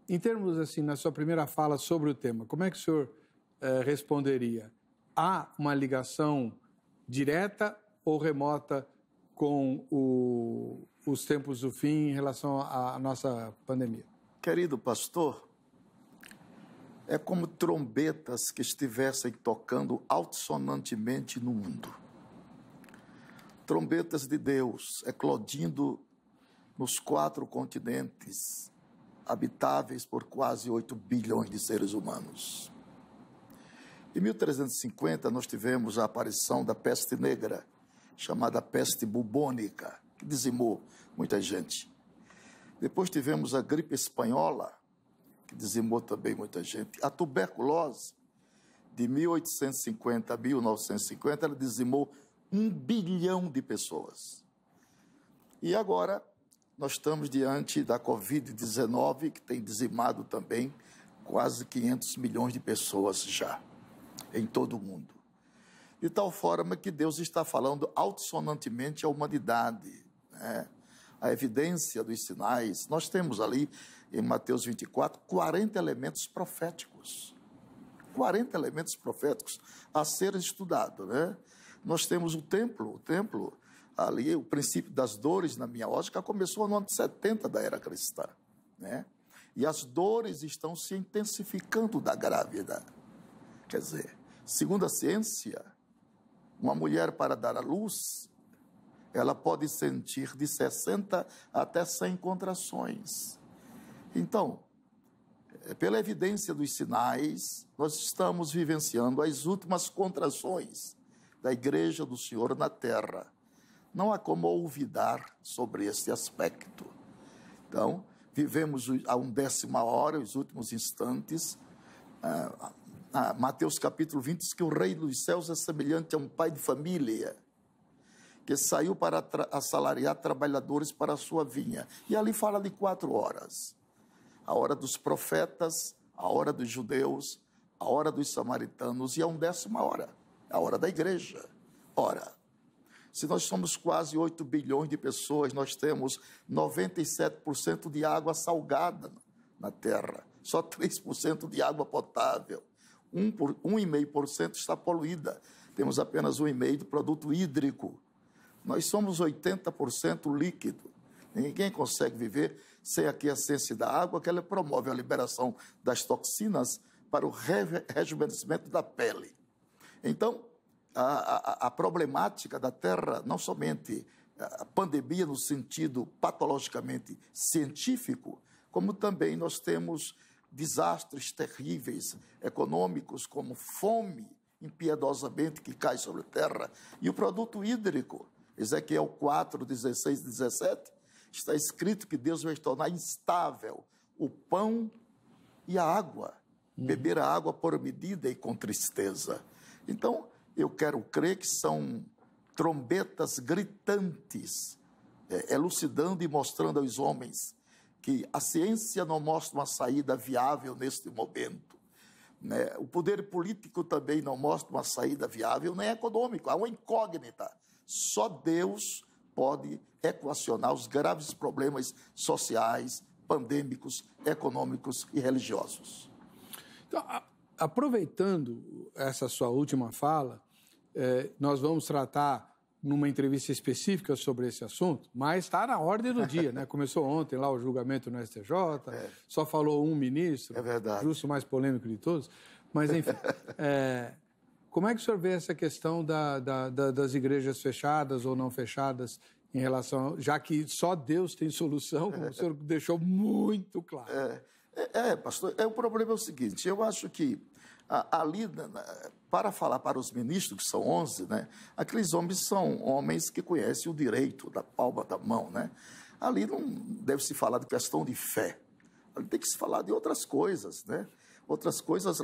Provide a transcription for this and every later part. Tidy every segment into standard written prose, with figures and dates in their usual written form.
Em termos, assim, na sua primeira fala sobre o tema, como é que o senhor responderia? Há uma ligação direta ou remota com os tempos do fim em relação à nossa pandemia? Querido pastor, é como trombetas que estivessem tocando altissonantemente no mundo. Trombetas de Deus eclodindo nos 4 continentes, habitáveis por quase 8 bilhões de seres humanos. Em 1350, nós tivemos a aparição da peste negra, chamada peste bubônica, que dizimou muita gente. Depois tivemos a gripe espanhola, que dizimou também muita gente. A tuberculose, de 1850 a 1950, ela dizimou 1 bilhão de pessoas. E agora, nós estamos diante da Covid-19, que tem dizimado também quase 500 milhões de pessoas já, em todo o mundo. De tal forma que Deus está falando altissonantemente à humanidade, né? A evidência dos sinais. Nós temos ali, em Mateus 24, 40 elementos proféticos. 40 elementos proféticos a serem estudados, né? Nós temos o templo ali, o princípio das dores, na minha ótica, começou no ano 70 da era cristã, né? E as dores estão se intensificando da grávida. Quer dizer, segundo a ciência, uma mulher para dar à luz, ela pode sentir de 60 até 100 contrações. Então, pela evidência dos sinais, nós estamos vivenciando as últimas contrações da Igreja do Senhor na Terra. Não há como olvidar sobre esse aspecto. Então, vivemos a 1/10 hora, os últimos instantes. Mateus capítulo 20 diz que o reino dos céus é semelhante a um pai de família que saiu para assalariar trabalhadores para a sua vinha. E ali fala de 4 horas. A hora dos profetas, a hora dos judeus, a hora dos samaritanos e a 1/10 hora, a hora da igreja. Ora, se nós somos quase 8 bilhões de pessoas, nós temos 97% de água salgada na terra, só 3% de água potável, 1,5% está poluída, temos apenas 1,5% de produto hídrico. Nós somos 80% líquido. Ninguém consegue viver sem a quiescência da água, que ela promove a liberação das toxinas para o rejuvenescimento da pele. Então, a problemática da Terra, não somente a pandemia no sentido patologicamente científico, como também nós temos desastres terríveis econômicos, como fome impiedosamente que cai sobre a terra, e o produto hídrico. Ezequiel 4, 16 e 17, está escrito que Deus vai tornar instável o pão e a água, beber a água por medida e com tristeza. Então, eu quero crer que são trombetas gritantes, elucidando e mostrando aos homens que a ciência não mostra uma saída viável neste momento, né? O poder político também não mostra uma saída viável, nem econômico, há uma incógnita. Só Deus pode equacionar os graves problemas sociais, pandêmicos, econômicos e religiosos. Então, aproveitando essa sua última fala, nós vamos tratar numa entrevista específica sobre esse assunto, mas está na ordem do dia, né? Começou ontem lá o julgamento no STJ, só falou um ministro, é verdade, justo o mais polêmico de todos, mas enfim, como é que o senhor vê essa questão das igrejas fechadas ou não fechadas em relação, já que só Deus tem solução, como o senhor deixou muito claro. Pastor, o problema é o seguinte, eu acho que ali, para falar para os ministros, que são 11, né, aqueles homens são homens que conhecem o direito da palma da mão, né? Ali não deve se falar de questão de fé, ali tem que se falar de outras coisas, né? Outras coisas,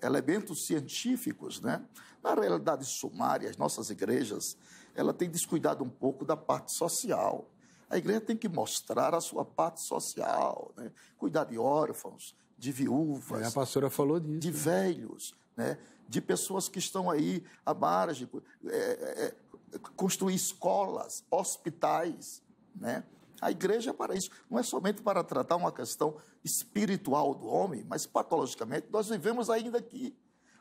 elementos científicos, né? Na realidade sumária, as nossas igrejas, ela tem descuidado um pouco da parte social. A igreja tem que mostrar a sua parte social, né? Cuidar de órfãos, de viúvas, a pastora falou disso, de velhos, né? De pessoas que estão aí à margem, construir escolas, hospitais, né? A igreja é para isso, não é somente para tratar uma questão espiritual do homem, mas patologicamente nós vivemos ainda aqui.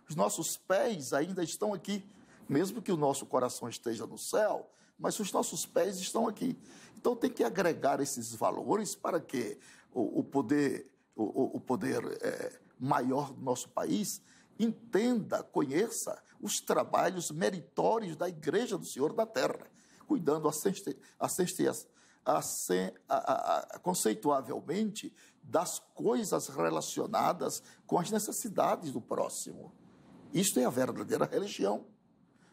Os nossos pés ainda estão aqui, mesmo que o nosso coração esteja no céu, mas os nossos pés estão aqui. Então tem que agregar esses valores para que o poder maior do nosso país entenda, conheça os trabalhos meritórios da Igreja do Senhor da Terra, cuidando conceituavelmente das coisas relacionadas com as necessidades do próximo. Isto é a verdadeira religião.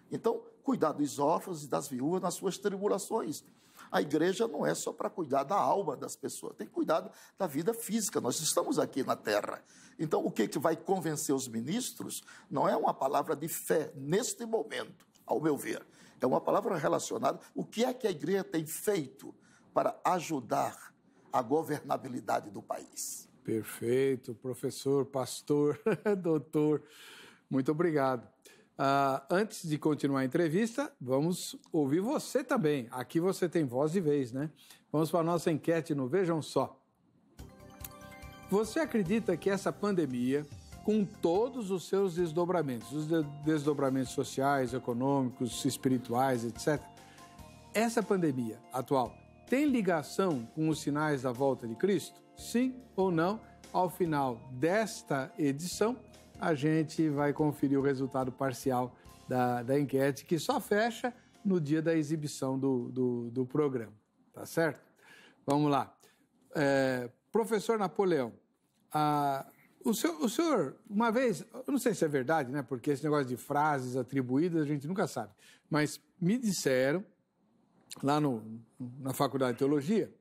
Então, cuidar dos órfãos e das viúvas nas suas tribulações. A igreja não é só para cuidar da alma das pessoas, tem que cuidar da vida física. Nós estamos aqui na terra. Então, o que vai convencer os ministros não é uma palavra de fé neste momento, ao meu ver. É uma palavra relacionada. O que é que a igreja tem feito para ajudar a governabilidade do país? Perfeito, professor, pastor, doutor, muito obrigado. Antes de continuar a entrevista, vamos ouvir você também. Aqui você tem voz e vez, né? Vamos para a nossa enquete no Vejam Só. Você acredita que essa pandemia, com todos os seus desdobramentos, os desdobramentos sociais, econômicos, espirituais, etc., essa pandemia atual tem ligação com os sinais da volta de Cristo? Sim ou não? Ao final desta edição, a gente vai conferir o resultado parcial da enquete, que só fecha no dia da exibição do programa, tá certo? Vamos lá. Professor Napoleão, o senhor, uma vez, eu não sei se é verdade, né? Porque esse negócio de frases atribuídas a gente nunca sabe, mas me disseram, lá na Faculdade de Teologia,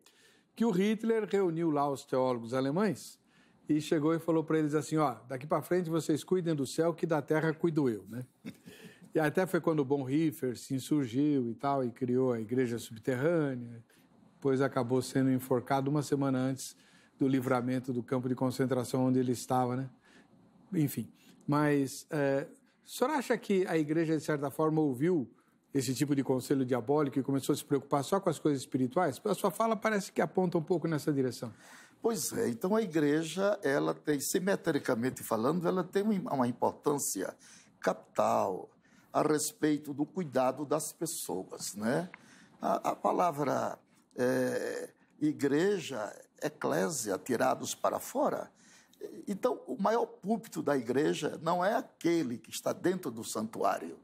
que o Hitler reuniu lá os teólogos alemães e chegou e falou para eles assim, ó, daqui para frente vocês cuidem do céu, que da terra cuido eu, né? E até foi quando o Bonhoeffer se insurgiu e tal, e criou a igreja subterrânea, depois acabou sendo enforcado uma semana antes do livramento do campo de concentração onde ele estava, né? Enfim, mas o senhor acha que a igreja, de certa forma, ouviu esse tipo de conselho diabólico e começou a se preocupar só com as coisas espirituais? A sua fala parece que aponta um pouco nessa direção. Pois é, então a igreja, ela tem, simetricamente falando, ela tem uma importância capital a respeito do cuidado das pessoas, né? A palavra igreja, eclésia, tirados para fora. Então, o maior púlpito da igreja não é aquele que está dentro do santuário.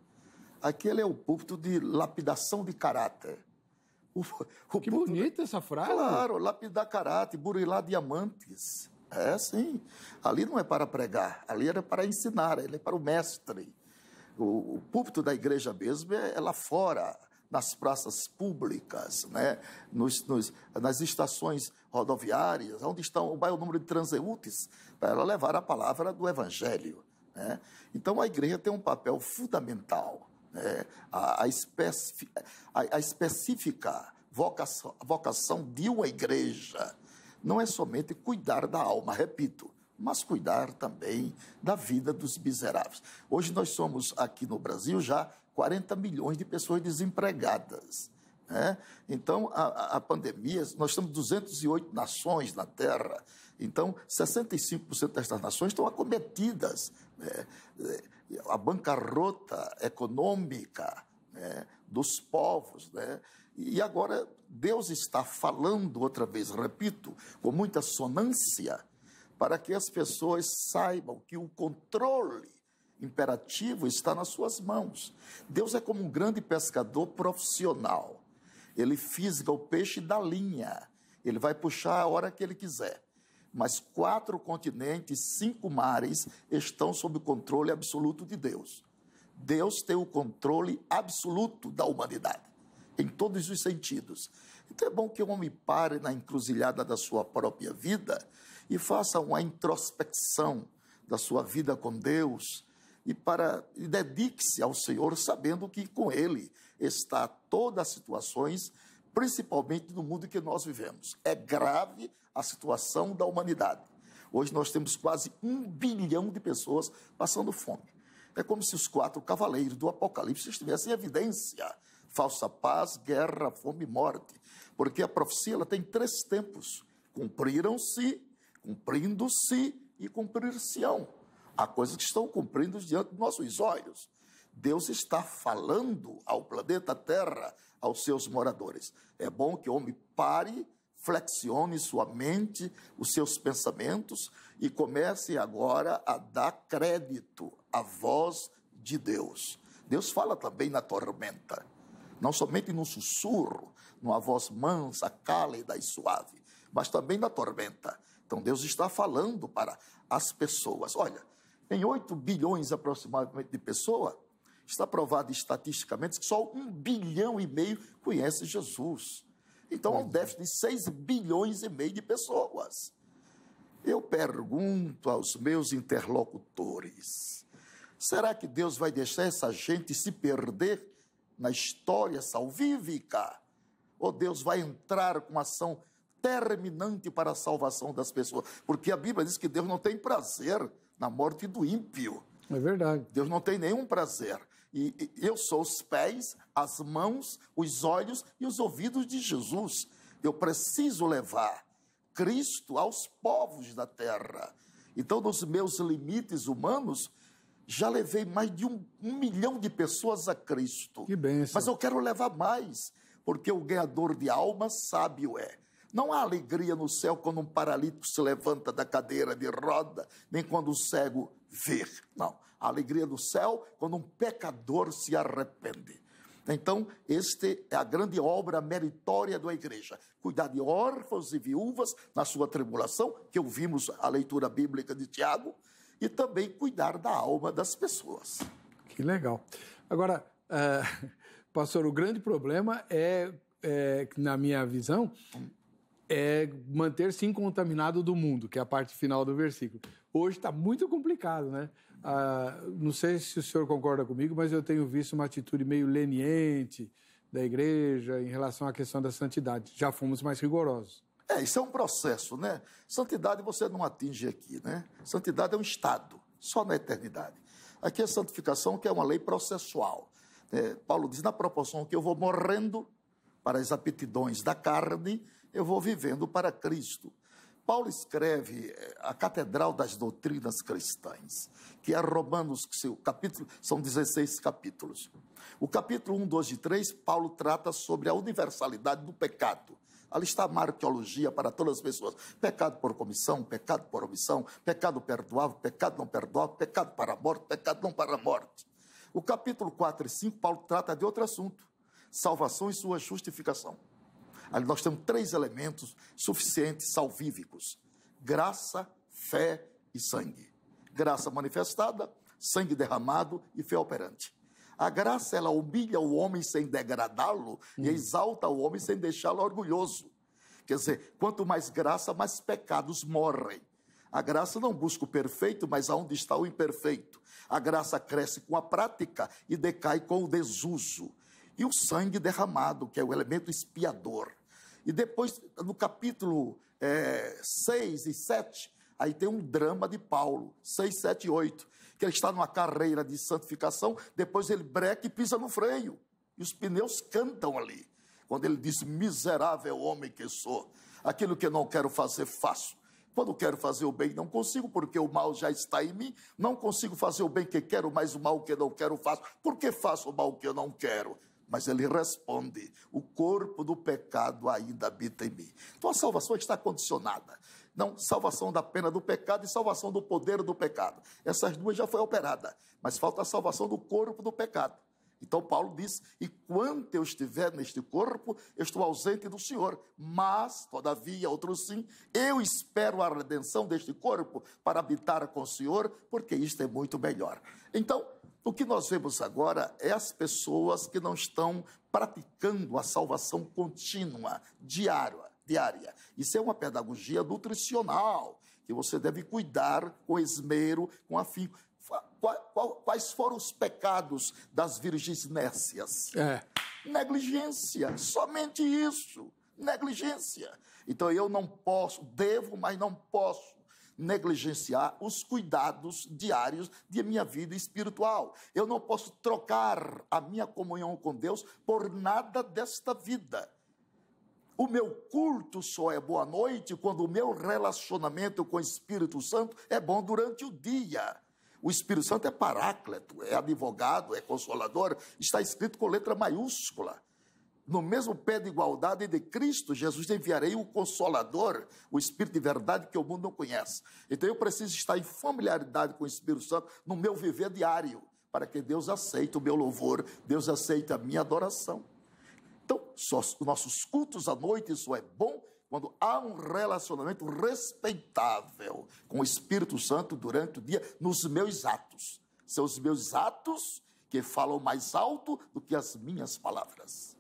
Aquele é o púlpito de lapidação de caráter. Que bonita essa frase. Claro, lapidar caráter, burilar diamantes. É, sim. Ali não é para pregar, ali era para ensinar, ele é para o mestre. O púlpito da igreja mesmo é lá fora, nas praças públicas, né? Nas estações rodoviárias, onde vai o número de transeúntes, para levar a palavra do evangelho, né? Então, a igreja tem um papel fundamental. A específica vocação de uma igreja não é somente cuidar da alma, repito, mas cuidar também da vida dos miseráveis. Hoje nós somos, aqui no Brasil, já 40 milhões de pessoas desempregadas, né? Então, a pandemia, nós temos 208 nações na Terra, então 65% destas nações estão acometidas, né? A bancarrota econômica, né, dos povos, né? E agora Deus está falando outra vez, repito, com muita sonância, para que as pessoas saibam que o controle imperativo está nas suas mãos. Deus é como um grande pescador profissional. Ele fisga o peixe da linha, ele vai puxar a hora que ele quiser. Mas 4 continentes, 5 mares estão sob o controle absoluto de Deus. Deus tem o controle absoluto da humanidade, em todos os sentidos. Então é bom que o homem pare na encruzilhada da sua própria vida e faça uma introspecção da sua vida com Deus e dedique-se ao Senhor, sabendo que com Ele está todas as situações, principalmente no mundo que nós vivemos. É grave a situação da humanidade. Hoje nós temos quase 1 bilhão de pessoas passando fome. É como se os 4 cavaleiros do Apocalipse estivessem em evidência, falsa paz, guerra, fome e morte. Porque a profecia ela tem 3 tempos: cumpriram-se, cumprindo-se e cumprir-se-ão. Há coisas que estão cumprindo diante dos nossos olhos. Deus está falando ao planeta Terra, aos seus moradores. É bom que o homem pare, flexione sua mente, os seus pensamentos e comece agora a dar crédito à voz de Deus. Deus fala também na tormenta, não somente no sussurro, numa voz mansa, cálida e suave, mas também na tormenta. Então Deus está falando para as pessoas. Olha, tem 8 bilhões aproximadamente de pessoas. Está provado estatisticamente que só 1,5 bilhão conhece Jesus. Então, há um déficit de 6,5 bilhões de pessoas. Eu pergunto aos meus interlocutores, será que Deus vai deixar essa gente se perder na história salvífica? Ou Deus vai entrar com ação terminante para a salvação das pessoas? Porque a Bíblia diz que Deus não tem prazer na morte do ímpio. É verdade. Deus não tem nenhum prazer. E eu sou os pés, as mãos, os olhos e os ouvidos de Jesus. Eu preciso levar Cristo aos povos da terra. Então, nos meus limites humanos, já levei mais de 1 milhão de pessoas a Cristo. Que bênção. Mas eu quero levar mais, porque o ganhador de almas sábio é. Não há alegria no céu quando um paralítico se levanta da cadeira de roda, nem quando o cego vê. Não. A alegria do céu quando um pecador se arrepende. Então, esta é a grande obra meritória da igreja. Cuidar de órfãos e viúvas na sua tribulação, que ouvimos a leitura bíblica de Tiago, e também cuidar da alma das pessoas. Que legal. Agora, pastor, o grande problema na minha visão, é manter-se incontaminado do mundo, que é a parte final do versículo. Hoje está muito complicado, né? Não sei se o senhor concorda comigo, mas eu tenho visto uma atitude meio leniente da igreja em relação à questão da santidade. Já fomos mais rigorosos. Isso é um processo, né? Santidade você não atinge aqui, né? Santidade é um estado, só na eternidade. Aqui é santificação, que é uma lei processual. Paulo diz, na proporção que eu vou morrendo para as aptidões da carne, eu vou vivendo para Cristo. Paulo escreve a Catedral das Doutrinas Cristãs, que é Romanos, seu capítulo, são 16 capítulos. O capítulo 1, 2 e 3, Paulo trata sobre a universalidade do pecado. Ali está a martiologia para todas as pessoas. Pecado por comissão, pecado por omissão, pecado perdoável, pecado não perdoável, pecado para a morte, pecado não para a morte. O capítulo 4 e 5, Paulo trata de outro assunto, salvação e sua justificação. Ali nós temos 3 elementos suficientes, salvíficos: graça, fé e sangue. Graça manifestada, sangue derramado e fé operante. A graça, ela humilha o homem sem degradá-lo e exalta o homem sem deixá-lo orgulhoso. Quer dizer, quanto mais graça, mais pecados morrem. A graça não busca o perfeito, mas aonde está o imperfeito. A graça cresce com a prática e decai com o desuso. E o sangue derramado, que é o elemento expiador. E depois, no capítulo 6 e 7, aí tem um drama de Paulo, 6, 7 e 8, que ele está numa carreira de santificação, depois ele breca e pisa no freio. E os pneus cantam ali. Quando ele diz, miserável homem que sou, aquilo que eu não quero fazer, faço. Quando quero fazer o bem, não consigo, porque o mal já está em mim. Não consigo fazer o bem que quero, mas o mal que não quero faço. Por que faço o mal que eu não quero? Mas ele responde, o corpo do pecado ainda habita em mim. Então a salvação está condicionada. Não, salvação da pena do pecado e salvação do poder do pecado. Essas duas já foi operada, mas falta a salvação do corpo do pecado. Então Paulo diz, e quanto eu estiver neste corpo, eu estou ausente do Senhor. Mas, todavia, outro sim, eu espero a redenção deste corpo para habitar com o Senhor, porque isto é muito melhor. Então, o que nós vemos agora é as pessoas que não estão praticando a salvação contínua, diária. Isso é uma pedagogia nutricional, que você deve cuidar com esmero, com afinco. Quais foram os pecados das virgens nécias? Negligência, somente isso, negligência. Então eu não posso, devo, mas não posso negligenciar os cuidados diários de minha vida espiritual. Eu não posso trocar a minha comunhão com Deus por nada desta vida. O meu culto só é boa noite quando o meu relacionamento com o Espírito Santo é bom durante o dia. O Espírito Santo é paráclito, é advogado, é consolador, está escrito com letra maiúscula. No mesmo pé de igualdade de Cristo, Jesus enviarei o Consolador, o Espírito de verdade que o mundo não conhece. Então eu preciso estar em familiaridade com o Espírito Santo no meu viver diário, para que Deus aceite o meu louvor, Deus aceite a minha adoração. Então, os nossos cultos à noite, isso é bom quando há um relacionamento respeitável com o Espírito Santo durante o dia, nos meus atos. São os meus atos que falam mais alto do que as minhas palavras.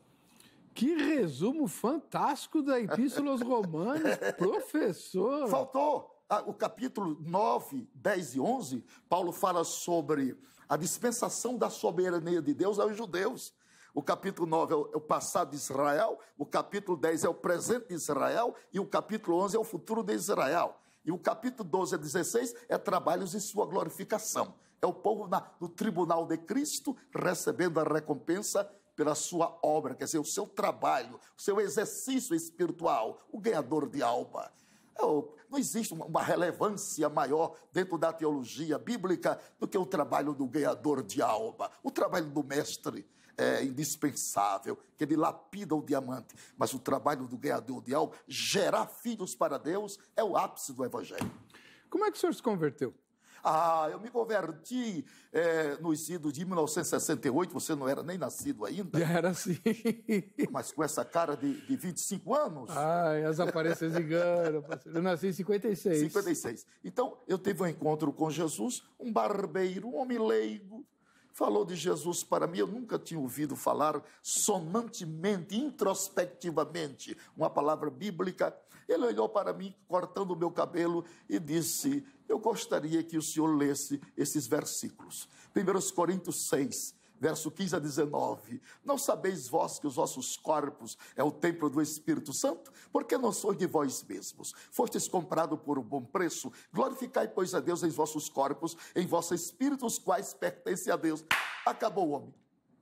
Que resumo fantástico da Epístola aos Romanos, professor. Faltou o capítulo 9, 10 e 11, Paulo fala sobre a dispensação da soberania de Deus aos judeus. O capítulo 9 é o passado de Israel, o capítulo 10 é o presente de Israel e o capítulo 11 é o futuro de Israel. E o capítulo 12 a 16 é trabalhos em sua glorificação. É o povo no tribunal de Cristo recebendo a recompensa pela sua obra, quer dizer, o seu trabalho, o seu exercício espiritual, o ganhador de alma. Não existe uma relevância maior dentro da teologia bíblica do que o trabalho do ganhador de alma. O trabalho do mestre é indispensável, que ele lapida o diamante, mas o trabalho do ganhador de alma, gerar filhos para Deus, é o ápice do evangelho. Como é que o senhor se converteu? Eu me converti nos idos de 1968, você não era nem nascido ainda. Já era assim. Mas com essa cara de 25 anos. As aparências enganam. Eu nasci em 56. 56. Então, eu tive um encontro com Jesus, um barbeiro, um homem leigo, falou de Jesus para mim. Eu nunca tinha ouvido falar sonantemente, introspectivamente, uma palavra bíblica. Ele olhou para mim, cortando o meu cabelo, e disse: eu gostaria que o senhor lesse esses versículos. 1 Coríntios 6, verso 15 a 19. Não sabeis vós que os vossos corpos é o templo do Espírito Santo? Porque não sois de vós mesmos. Fostes comprado por um bom preço. Glorificai, pois, a Deus em vossos corpos, em vossos espíritos, quais pertencem a Deus. Acabou o homem.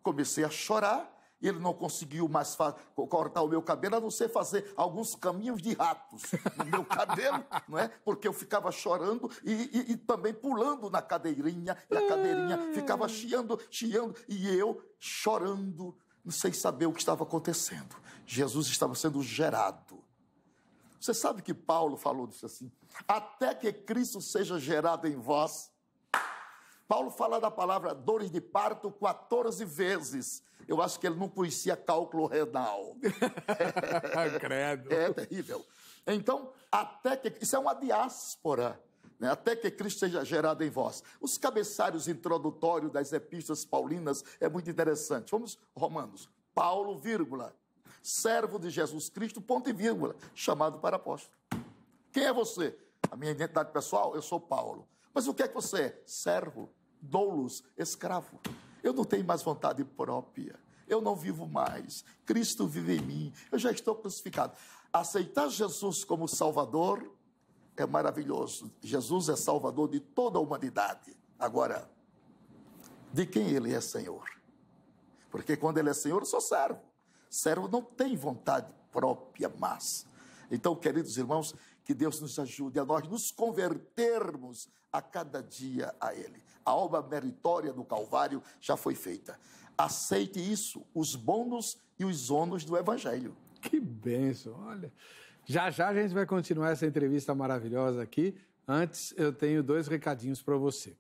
Comecei a chorar. E ele não conseguiu mais cortar o meu cabelo, a não ser fazer alguns caminhos de ratos no meu cabelo, não é? Porque eu ficava chorando e também pulando na cadeirinha, e a cadeirinha ficava chiando, e eu chorando, sem saber o que estava acontecendo. Jesus estava sendo gerado. Você sabe que Paulo falou disso assim? Até que Cristo seja gerado em vós. Paulo fala da palavra dores de parto 14 vezes. Eu acho que ele não conhecia cálculo renal. Credo. É terrível. Então, isso é uma diáspora, né? Até que Cristo seja gerado em vós. Os cabeçalhos introdutórios das epístolas paulinas é muito interessante. Vamos, Romanos. Paulo, vírgula, servo de Jesus Cristo, ponto e vírgula, chamado para apóstolo. Quem é você? A minha identidade pessoal? Eu sou Paulo. Mas o que é que você é? Servo, doulos, escravo. Eu não tenho mais vontade própria. Eu não vivo mais. Cristo vive em mim. Eu já estou crucificado. Aceitar Jesus como Salvador é maravilhoso. Jesus é Salvador de toda a humanidade. Agora, de quem Ele é Senhor? Porque quando Ele é Senhor, eu sou servo. Servo não tem vontade própria mais. Então, queridos irmãos, que Deus nos ajude a nós nos convertermos a cada dia a Ele. A obra meritória do Calvário já foi feita. Aceite isso, os bônus e os ônus do Evangelho. Que bênção, olha. Já a gente vai continuar essa entrevista maravilhosa aqui. Antes, eu tenho 2 recadinhos para você.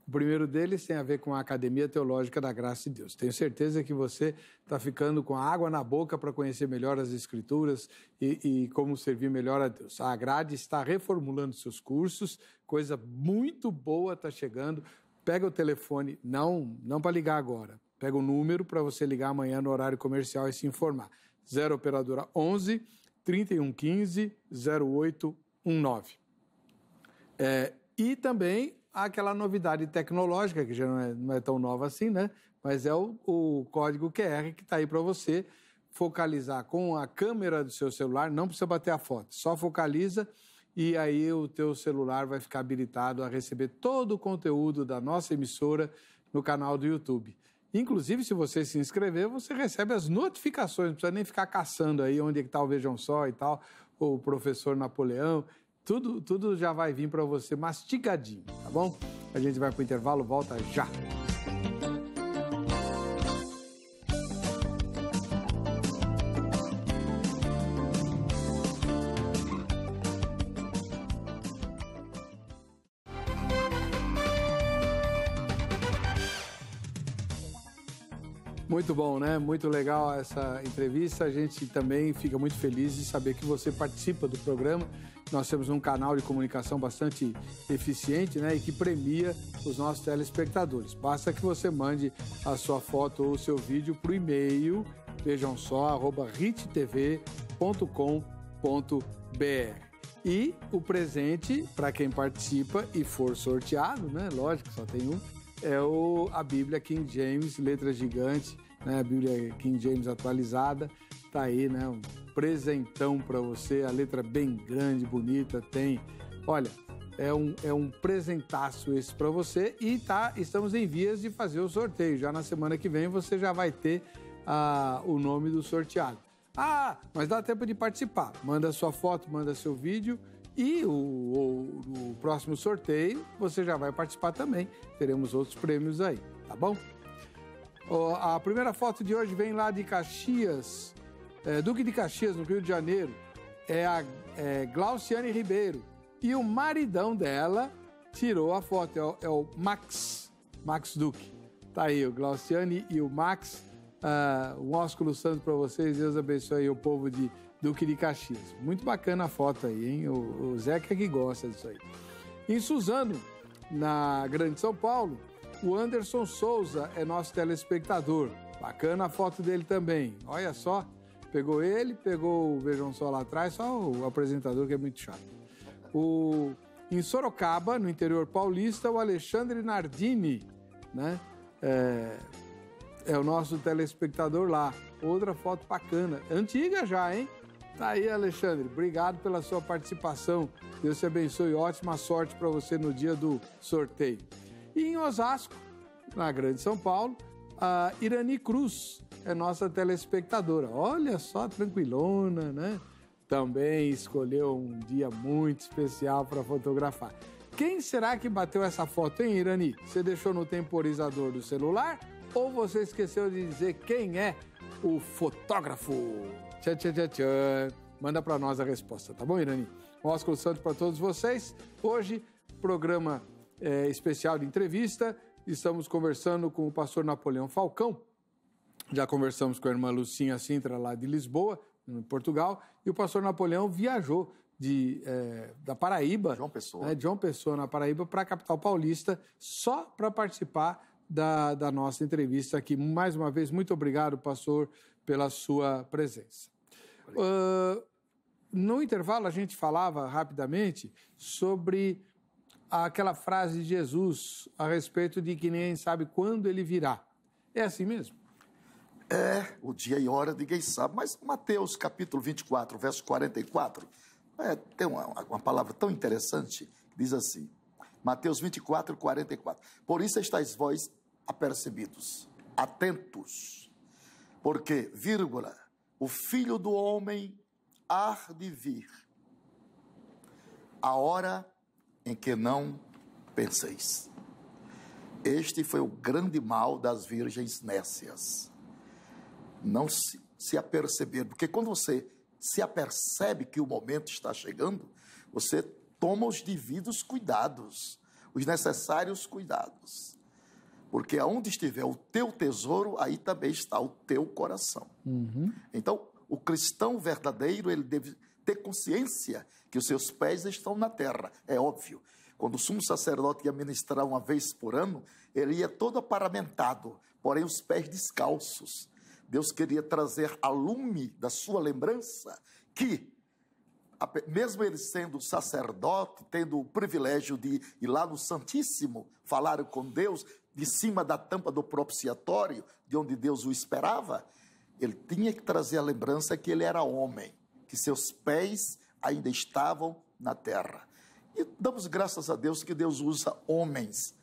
O primeiro deles tem a ver com a Academia Teológica da Graça de Deus. Tenho certeza que você está ficando com a água na boca para conhecer melhor as Escrituras e como servir melhor a Deus. A grade está reformulando seus cursos, coisa muito boa está chegando. Pega o telefone, não para ligar agora, pega o número para você ligar amanhã no horário comercial e se informar. 0 operadora 11 3115 0819. E também aquela novidade tecnológica, que já não é tão nova assim, né? Mas é o código QR que está aí para você focalizar com a câmera do seu celular, não precisa bater a foto, só focaliza e aí o teu celular vai ficar habilitado a receber todo o conteúdo da nossa emissora no canal do YouTube. Inclusive, se você se inscrever, você recebe as notificações, não precisa nem ficar caçando aí onde é que está o Vejam Só e tal, ou o professor Napoleão, tudo já vai vir para você mastigadinho, tá bom? A gente vai para o intervalo, volta já! Muito bom, né? Muito legal essa entrevista. A gente também fica muito feliz de saber que você participa do programa. Nós temos um canal de comunicação bastante eficiente, né? E que premia os nossos telespectadores. Basta que você mande a sua foto ou o seu vídeo para o e-mail, vejam só, @rittv.com.br. E o presente, para quem participa e for sorteado, né? Lógico, só tem um. É a Bíblia King James, letra gigante, né? A Bíblia King James atualizada, tá aí, né? Um presentão para você, a letra bem grande, bonita, tem. Olha, é um presentaço esse para você e estamos em vias de fazer o sorteio. Já na semana que vem você já vai ter o nome do sorteado. Ah, mas dá tempo de participar. Manda sua foto, manda seu vídeo. E o próximo sorteio você já vai participar também. Teremos outros prêmios aí, tá bom? A primeira foto de hoje vem lá de Caxias, Duque de Caxias, no Rio de Janeiro. É a Glauciane Ribeiro. E o maridão dela tirou a foto, é o Max Duque. Tá aí, o Glauciane e o Max. Um ósculo santo para vocês. Deus abençoe o povo de Duque de Caxias. Muito bacana a foto aí, hein? O Zeca que gosta disso aí. Em Suzano, na Grande São Paulo, o Anderson Souza é nosso telespectador. Bacana a foto dele também. Olha só, pegou ele, pegou o Vejam Só lá atrás, só o apresentador que é muito chato. Em Sorocaba, no interior paulista, o Alexandre Nardini, né? É o nosso telespectador lá. Outra foto bacana. Antiga já, hein? Tá aí, Alexandre. Obrigado pela sua participação. Deus te abençoe. Ótima sorte para você no dia do sorteio. E em Osasco, na Grande São Paulo, a Irani Cruz é nossa telespectadora. Olha só, tranquilona, né? Também escolheu um dia muito especial para fotografar. Quem será que bateu essa foto, hein, Irani? Você deixou no temporizador do celular ou você esqueceu de dizer quem é o fotógrafo? Tchan, tchan, tchan, tchan. Manda para nós a resposta, tá bom, Irani? Um ósculo santo para todos vocês. Hoje, programa especial de entrevista. Estamos conversando com o pastor Napoleão Falcão. Já conversamos com a irmã Lucinha Sintra, lá de Lisboa, em Portugal. E o pastor Napoleão viajou da Paraíba, João Pessoa, na Paraíba, para a capital paulista, só para participar da nossa entrevista aqui. Mais uma vez, muito obrigado, pastor, pela sua presença. No intervalo, a gente falava rapidamente sobre aquela frase de Jesus a respeito de que ninguém sabe quando ele virá. É assim mesmo? O dia e hora ninguém sabe, mas Mateus capítulo 24, verso 44, tem uma palavra tão interessante, que diz assim, Mateus 24, 44, por isso estáis vós apercebidos, atentos, porque, vírgula, o Filho do Homem há de vir, a hora em que não penseis. Este foi o grande mal das virgens nécias. Não se aperceber, porque quando você se apercebe que o momento está chegando, você toma os devidos cuidados, os necessários cuidados. Porque aonde estiver o teu tesouro, aí também está o teu coração. Uhum. Então, o cristão verdadeiro, ele deve ter consciência que os seus pés estão na terra. É óbvio. Quando o sumo sacerdote ia ministrar uma vez por ano, ele ia todo aparamentado, porém os pés descalços. Deus queria trazer a lume da sua lembrança que, mesmo ele sendo sacerdote, tendo o privilégio de ir lá no Santíssimo, falar com Deus, de cima da tampa do propiciatório, de onde Deus o esperava, ele tinha que trazer a lembrança que ele era homem, que seus pés ainda estavam na terra. E damos graças a Deus que Deus usa homens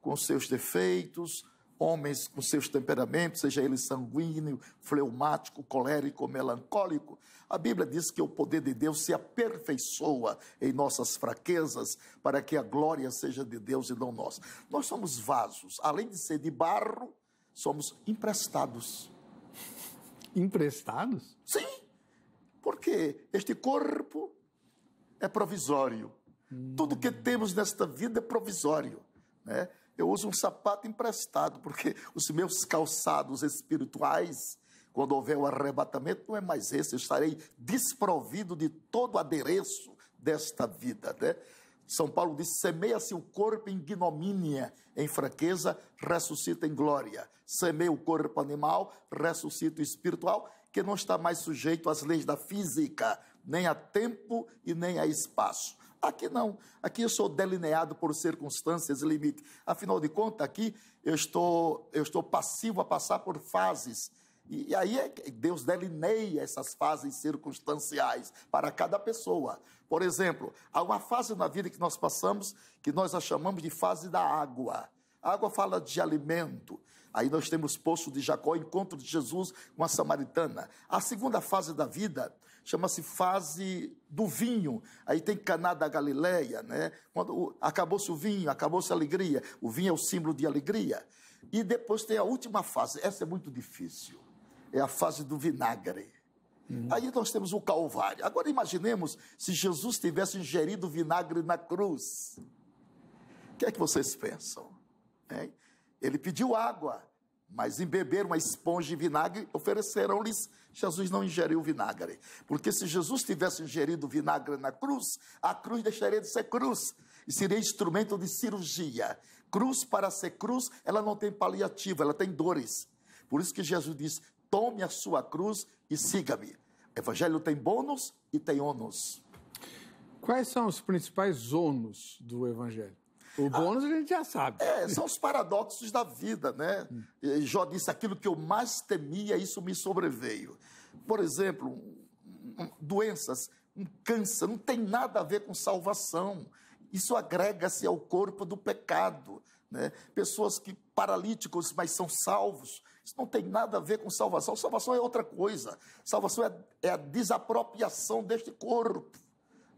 com seus defeitos, homens com seus temperamentos, seja ele sanguíneo, fleumático, colérico, melancólico. A Bíblia diz que o poder de Deus se aperfeiçoa em nossas fraquezas, para que a glória seja de Deus e não nossa. Nós somos vasos, além de ser de barro, somos emprestados. Emprestados? Sim, porque este corpo é provisório. Tudo que temos nesta vida é provisório, né? Eu uso um sapato emprestado, porque os meus calçados espirituais, quando houver o arrebatamento, não é mais esse. Eu estarei desprovido de todo o adereço desta vida, né? São Paulo diz: semeia-se o corpo em ignomínia, em fraqueza, ressuscita em glória. Semeia o corpo animal, ressuscita o espiritual, que não está mais sujeito às leis da física, nem a tempo e nem a espaço. Aqui não, aqui eu sou delineado por circunstâncias e limites. Afinal de contas, aqui eu estou passivo a passar por fases. E aí Deus delineia essas fases circunstanciais para cada pessoa. Por exemplo, há uma fase na vida que nós passamos que nós a chamamos de fase da água. A água fala de alimento. Aí nós temos Poço de Jacó, encontro de Jesus com a samaritana. A segunda fase da vida chama-se fase do vinho. Aí tem Caná da Galileia, né? Quando acabou-se o vinho, acabou-se a alegria. O vinho é o símbolo de alegria. E depois tem a última fase. Essa é muito difícil. É a fase do vinagre. Aí nós temos o Calvário. Agora imaginemos se Jesus tivesse ingerido vinagre na cruz. O que é que vocês pensam? Hein? Ele pediu água, mas em beber uma esponja de vinagre, ofereceram-lhes. Jesus não ingeriu vinagre. Porque se Jesus tivesse ingerido vinagre na cruz, a cruz deixaria de ser cruz e seria instrumento de cirurgia. Cruz, para ser cruz, ela não tem paliativo, ela tem dores. Por isso que Jesus diz: tome a sua cruz e siga-me. Evangelho tem bônus e tem ônus. Quais são os principais ônus do Evangelho? O bônus a gente já sabe. São os paradoxos da vida, né? Jó disse: aquilo que eu mais temia, isso me sobreveio. Por exemplo, doenças, um câncer, não tem nada a ver com salvação. Isso agrega-se ao corpo do pecado, né? Pessoas que paralíticos, mas são salvos. Isso não tem nada a ver com salvação. Salvação é outra coisa. Salvação é a desapropriação deste corpo,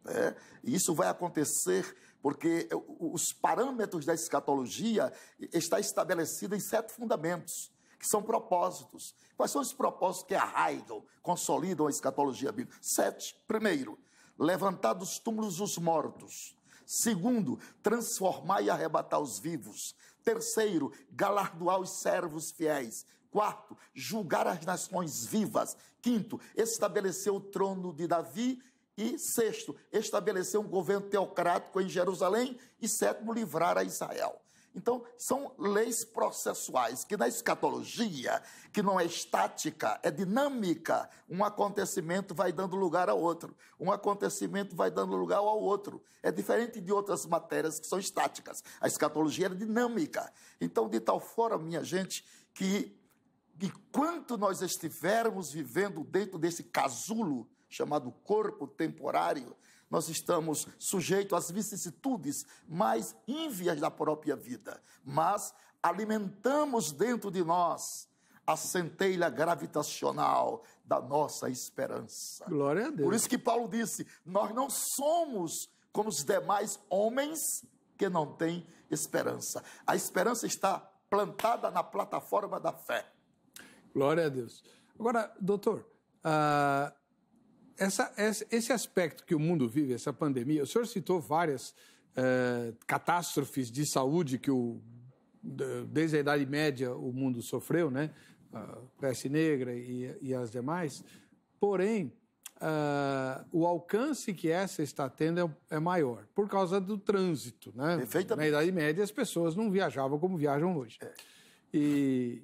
né? E isso vai acontecer porque os parâmetros da escatologia está estabelecido em 7 fundamentos, que são propósitos. Quais são os propósitos que arraigam, consolidam a escatologia bíblica? 7. Primeiro, levantar dos túmulos os mortos. Segundo, transformar e arrebatar os vivos. Terceiro, galardoar os servos fiéis. Quarto, julgar as nações vivas. Quinto, estabelecer o trono de Davi. E sexto, estabelecer um governo teocrático em Jerusalém. E sétimo, livrar a Israel. Então, são leis processuais que na escatologia, que não é estática, é dinâmica. Um acontecimento vai dando lugar a outro. Um acontecimento vai dando lugar ao outro. É diferente de outras matérias que são estáticas. A escatologia é dinâmica. Então, de tal forma, minha gente, que enquanto nós estivermos vivendo dentro desse casulo chamado corpo temporário, nós estamos sujeitos às vicissitudes mais ínvias da própria vida, mas alimentamos dentro de nós a centelha gravitacional da nossa esperança. Glória a Deus. Por isso que Paulo disse: nós não somos como os demais homens que não têm esperança. A esperança está plantada na plataforma da fé. Glória a Deus. Agora, doutor, esse aspecto que o mundo vive, essa pandemia, o senhor citou várias catástrofes de saúde que desde a Idade Média o mundo sofreu, né? A peste negra e as demais. Porém, o alcance que essa está tendo é maior, por causa do trânsito, né? Na Idade Média as pessoas não viajavam como viajam hoje. E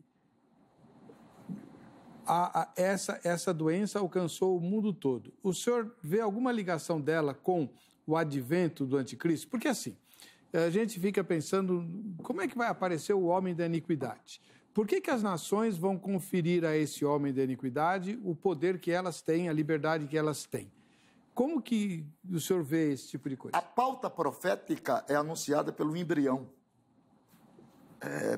essa doença alcançou o mundo todo. O senhor vê alguma ligação dela com o advento do anticristo? Porque assim, a gente fica pensando, como é que vai aparecer o homem da iniquidade? Por que as nações vão conferir a esse homem da iniquidade o poder que elas têm, a liberdade que elas têm? Como que o senhor vê esse tipo de coisa? A pauta profética é anunciada pelo embrião.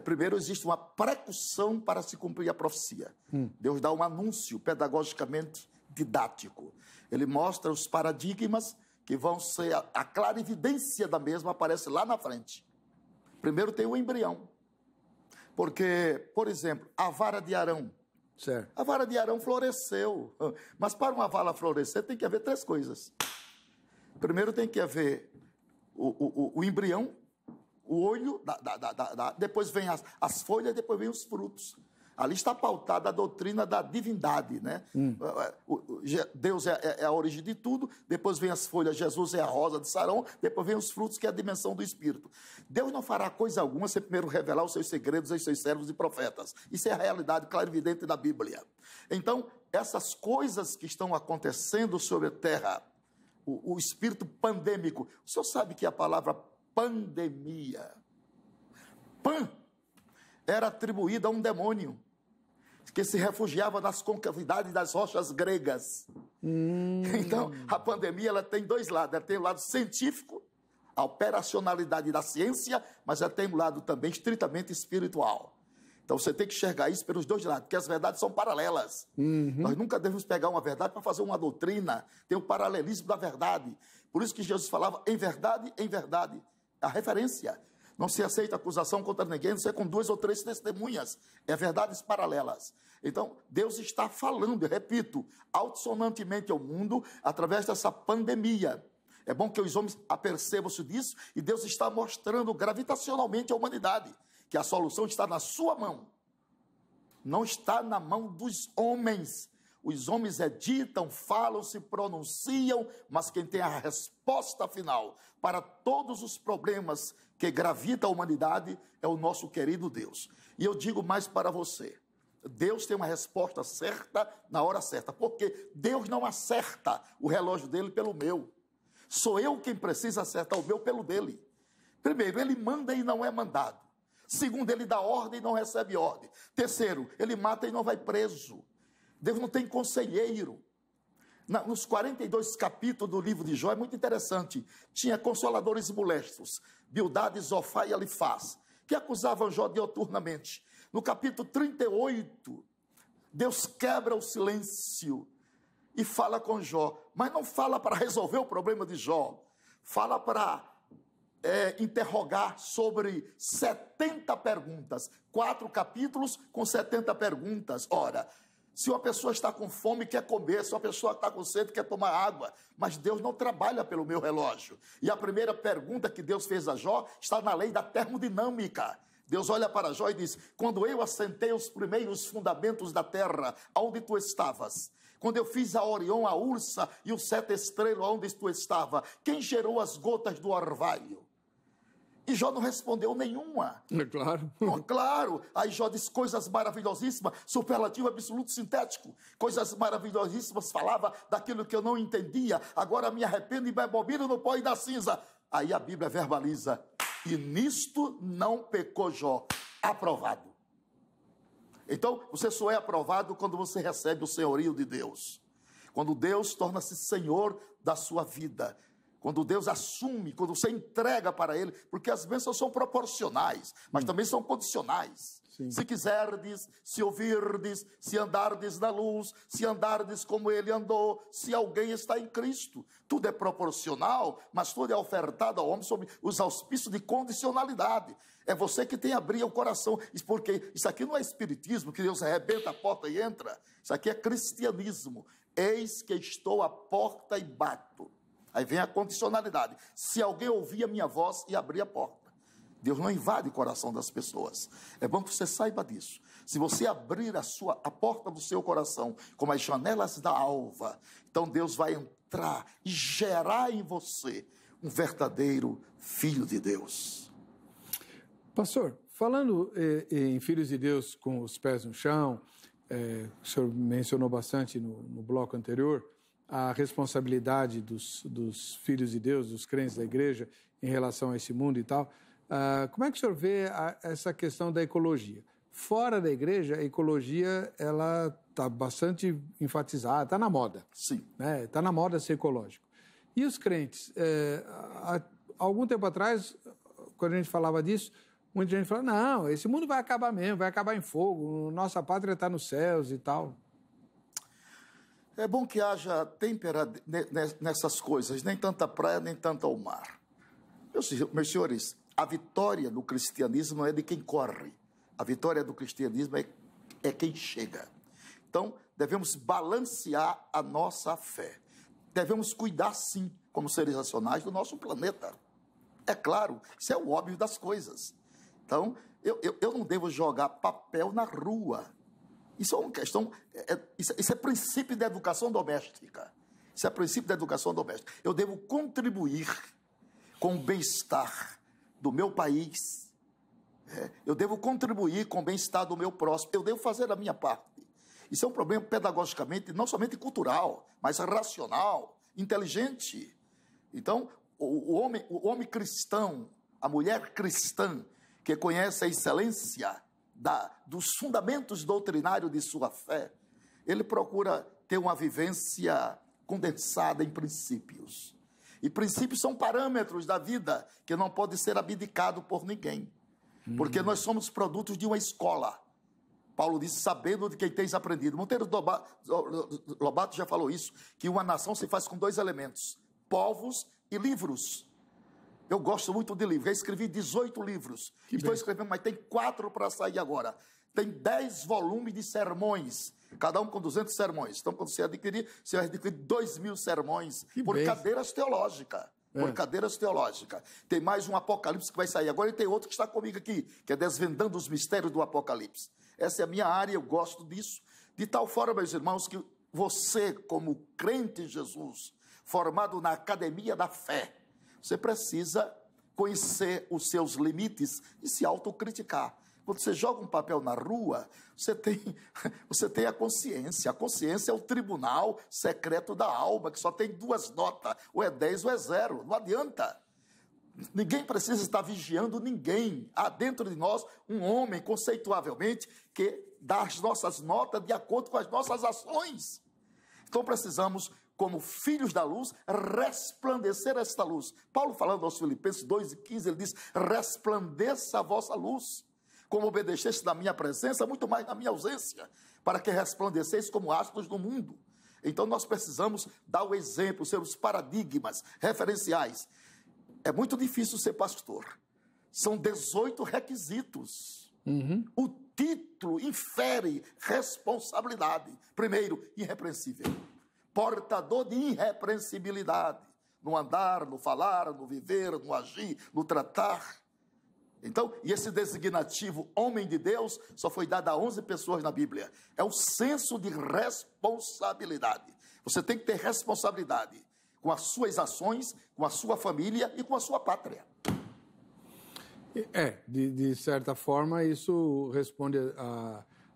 Primeiro, existe uma precursão para se cumprir a profecia. Deus dá um anúncio pedagogicamente didático. Ele mostra os paradigmas que vão ser... A clarividência da mesma aparece lá na frente. Primeiro tem o embrião. Porque, por exemplo, a vara de Arão. Certo. A vara de Arão floresceu. Mas para uma vara florescer tem que haver 3 coisas. Primeiro tem que haver o embrião, o olho, depois vem as folhas, depois vem os frutos. Ali está pautada a doutrina da divindade, né? Deus é a origem de tudo, depois vem as folhas, Jesus é a rosa de Sarão, depois vem os frutos, que é a dimensão do Espírito. Deus não fará coisa alguma sem primeiro revelar os seus segredos aos seus servos e profetas. Isso é a realidade clarividente da Bíblia. Então, essas coisas que estão acontecendo sobre a terra, o espírito pandêmico, o senhor sabe que a palavra pandemia, pan, era atribuída a um demônio que se refugiava nas concavidades das rochas gregas. Então, a pandemia ela tem 2 lados. Ela tem o lado científico, a operacionalidade da ciência, mas ela tem um lado também estritamente espiritual. Então, você tem que enxergar isso pelos 2 lados, porque as verdades são paralelas. Nós nunca devemos pegar uma verdade para fazer uma doutrina. Tem o paralelismo da verdade. Por isso que Jesus falava em verdade, a referência. Não se aceita acusação contra ninguém, não sei com 2 ou 3 testemunhas. É verdades paralelas. Então, Deus está falando, eu repito, altissonantemente ao mundo através dessa pandemia. É bom que os homens apercebam-se disso e Deus está mostrando gravitacionalmente à humanidade que a solução está na sua mão. Não está na mão dos homens. Os homens editam, falam, se pronunciam, mas quem tem a resposta final para todos os problemas que gravitam a humanidade é o nosso querido Deus. E eu digo mais para você, Deus tem uma resposta certa na hora certa, porque Deus não acerta o relógio dele pelo meu. Sou eu quem precisa acertar o meu pelo dele. Primeiro, ele manda e não é mandado. Segundo, ele dá ordem e não recebe ordem. Terceiro, ele mata e não vai preso. Deus não tem conselheiro. Nos 42 capítulos do livro de Jó, é muito interessante. Tinha consoladores molestos, Bildade, Zofá e Elifaz, que acusavam Jó dioturnamente. No capítulo 38, Deus quebra o silêncio e fala com Jó. Mas não fala para resolver o problema de Jó. Fala para interrogar sobre 70 perguntas. 4 capítulos com 70 perguntas. Ora, se uma pessoa está com fome e quer comer, se uma pessoa está com sede e quer tomar água, mas Deus não trabalha pelo meu relógio. E a primeira pergunta que Deus fez a Jó está na lei da termodinâmica. Deus olha para Jó e diz: quando eu assentei os primeiros fundamentos da terra, onde tu estavas? Quando eu fiz a Orião, a Ursa e o 7 estrelas, onde tu estava? Quem gerou as gotas do orvalho? E Jó não respondeu nenhuma. É claro. Claro. Aí Jó diz coisas maravilhosíssimas, superlativo absoluto sintético. Coisas maravilhosíssimas, falava daquilo que eu não entendia. Agora me arrependo e me abomino no pó e da cinza. Aí a Bíblia verbaliza: e nisto não pecou Jó. Aprovado. Então, você só é aprovado quando você recebe o senhorio de Deus. Quando Deus torna-se senhor da sua vida. Quando Deus assume, quando você entrega para Ele, porque as bênçãos são proporcionais, mas também são condicionais. Sim. Se quiserdes, se ouvirdes, se andardes na luz, se andardes como Ele andou, se alguém está em Cristo. Tudo é proporcional, mas tudo é ofertado ao homem sob os auspícios de condicionalidade. É você que tem que abrir o coração, porque isso aqui não é espiritismo, que Deus arrebenta a porta e entra. Isso aqui é cristianismo. Eis que estou à porta e bato. Aí vem a condicionalidade. Se alguém ouvir a minha voz e abrir a porta. Deus não invade o coração das pessoas. É bom que você saiba disso. Se você abrir a porta do seu coração como as janelas da alva, então Deus vai entrar e gerar em você um verdadeiro filho de Deus. Pastor, falando em filhos de Deus com os pés no chão, o senhor mencionou bastante no bloco anterior, a responsabilidade dos filhos de Deus, dos crentes da igreja, em relação a esse mundo e tal. Como é que o senhor vê essa questão da ecologia? Fora da igreja, a ecologia ela está bastante enfatizada, está na moda. Sim. Está na moda ser ecológico. E os crentes? Há algum tempo atrás, quando a gente falava disso, muita gente falava, não, esse mundo vai acabar mesmo, vai acabar em fogo, nossa pátria está nos céus e tal. É bom que haja têmpera nessas coisas, nem tanta praia, nem tanto ao mar. Meus senhores, a vitória do cristianismo não é de quem corre, a vitória do cristianismo é quem chega. Então, devemos balancear a nossa fé. Devemos cuidar, sim, como seres racionais, do nosso planeta. É claro, isso é o óbvio das coisas. Então, eu não devo jogar papel na rua. Isso é uma questão, isso é princípio da educação doméstica. Isso é princípio da educação doméstica. Eu devo contribuir com o bem-estar do meu país. Eu devo contribuir com o bem-estar do meu próximo. Eu devo fazer a minha parte. Isso é um problema pedagogicamente, não somente cultural, mas racional, inteligente. Então, o homem cristão, a mulher cristã, que conhece a excelência dos fundamentos doutrinários de sua fé, ele procura ter uma vivência condensada em princípios. E princípios são parâmetros da vida que não pode ser abdicado por ninguém. Porque nós somos produtos de uma escola. Paulo disse, sabendo de quem tens aprendido. Monteiro Lobato já falou isso, que uma nação se faz com 2 elementos, povos e livros. Eu gosto muito de livros, já escrevi 18 livros. Estou escrevendo, mas tem 4 para sair agora. Tem 10 volumes de sermões, cada um com 200 sermões. Então, quando você adquirir 2.000 sermões por cadeiras teológicas. Por cadeiras teológicas. Tem mais um Apocalipse que vai sair agora e tem outro que está comigo aqui, que é Desvendando os Mistérios do Apocalipse. Essa é a minha área, eu gosto disso. De tal forma, meus irmãos, que você, como crente em Jesus, formado na academia da fé, você precisa conhecer os seus limites e se autocriticar. Quando você joga um papel na rua, você tem a consciência. A consciência é o tribunal secreto da alma, que só tem 2 notas, ou é 10 ou é 0. Não adianta. Ninguém precisa estar vigiando ninguém. Há dentro de nós um homem, conceituavelmente, que dá as nossas notas de acordo com as nossas ações. Então precisamos, como filhos da luz, resplandecer esta luz. Paulo, falando aos Filipenses 2:15, ele diz, resplandeça a vossa luz, como obedeceste na minha presença, muito mais na minha ausência, para que resplandeceis como astros do mundo. Então nós precisamos dar o exemplo, ser os paradigmas referenciais. É muito difícil ser pastor. São 18 requisitos. O título infere responsabilidade. Primeiro, irrepreensível. Portador de irrepreensibilidade. No andar, no falar, no viver, no agir, no tratar. Então, e esse designativo homem de Deus só foi dado a 11 pessoas na Bíblia. É o senso de responsabilidade. Você tem que ter responsabilidade com as suas ações, com a sua família e com a sua pátria. De certa forma, isso responde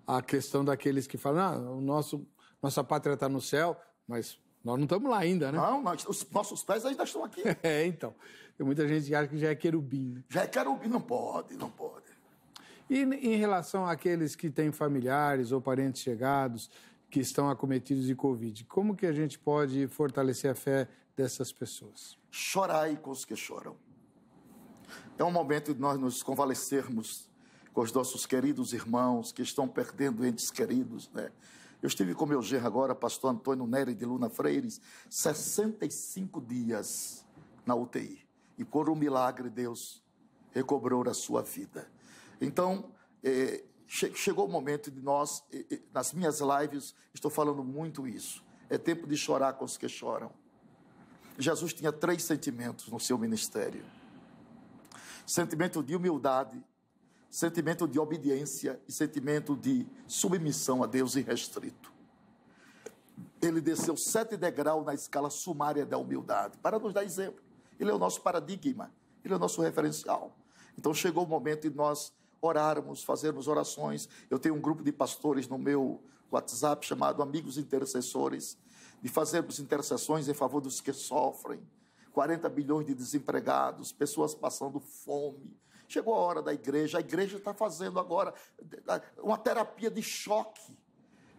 à questão daqueles que falam, nossa pátria está no céu, mas nós não estamos lá ainda, né? Não, os nossos pés ainda estão aqui. Então. Tem muita gente que acha que já é querubim. Né? Já é querubim, não pode. E em relação àqueles que têm familiares ou parentes chegados que estão acometidos de Covid, como que a gente pode fortalecer a fé dessas pessoas? Chorai com os que choram. É um momento de nós nos convalescermos com os nossos queridos irmãos que estão perdendo entes queridos, né? Eu estive com meu genro agora, pastor Antônio Nery de Luna Freires, 65 dias na UTI. E por um milagre, Deus recobrou a sua vida. Então, chegou o momento de nós, nas minhas lives, estou falando muito isso. É tempo de chorar com os que choram. Jesus tinha 3 sentimentos no seu ministério. Sentimento de humildade, sentimento de obediência e sentimento de submissão a Deus irrestrito. Ele desceu 7 degraus na escala sumária da humildade, para nos dar exemplo. Ele é o nosso paradigma, ele é o nosso referencial. Então chegou o momento de nós orarmos, fazermos orações. Eu tenho um grupo de pastores no meu WhatsApp chamado Amigos Intercessores, de fazermos intercessões em favor dos que sofrem. 40 bilhões de desempregados, pessoas passando fome. Chegou a hora da igreja, a igreja está fazendo agora uma terapia de choque.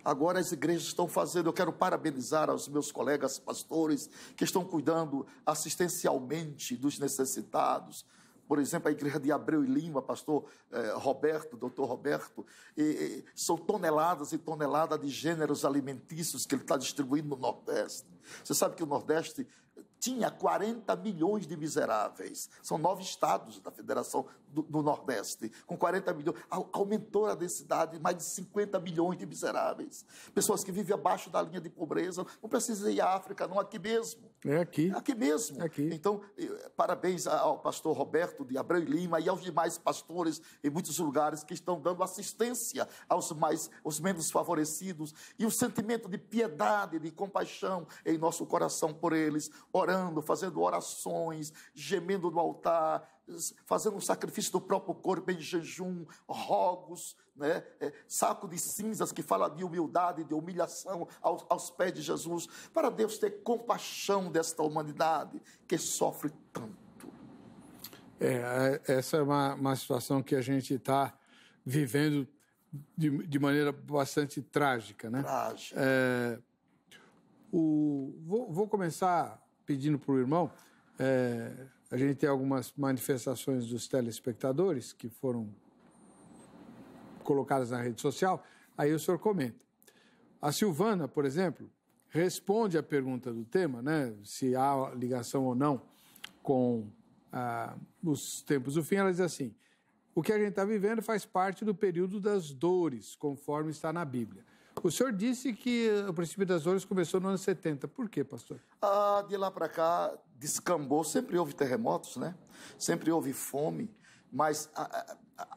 Agora as igrejas estão fazendo, eu quero parabenizar aos meus colegas pastores que estão cuidando assistencialmente dos necessitados. Por exemplo, a igreja de Abreu e Lima, pastor Roberto, doutor Roberto, são toneladas e toneladas de gêneros alimentícios que ele está distribuindo no Nordeste. Você sabe que o Nordeste tinha 40 milhões de miseráveis. São 9 estados da Federação do Nordeste, com 40 milhões. Aumentou a densidade, mais de 50 milhões de miseráveis. Pessoas que vivem abaixo da linha de pobreza. Não precisa ir à África, não, aqui mesmo. É aqui. Aqui mesmo. Aqui. Então, parabéns ao pastor Roberto de Abreu e Lima e aos demais pastores em muitos lugares que estão dando assistência aos menos favorecidos. E o sentimento de piedade, de compaixão em nosso coração por eles, orando, fazendo orações, gemendo no altar, fazendo um sacrifício do próprio corpo em jejum, rogos, né? Saco de cinzas que fala de humildade, de humilhação aos pés de Jesus, para Deus ter compaixão desta humanidade que sofre tanto. Essa é uma situação que a gente está vivendo de maneira bastante trágica, né? Trágica. Vou começar pedindo para o irmão. A gente tem algumas manifestações dos telespectadores que foram colocadas na rede social, aí o senhor comenta. A Silvana, por exemplo, responde à pergunta do tema, né, se há ligação ou não com os tempos do fim. Ela diz assim: o que a gente está vivendo faz parte do período das dores, conforme está na Bíblia. O senhor disse que o princípio das dores começou no ano 70. Por quê, pastor? De lá para cá, descambou. Sempre houve terremotos, né? Sempre houve fome, mas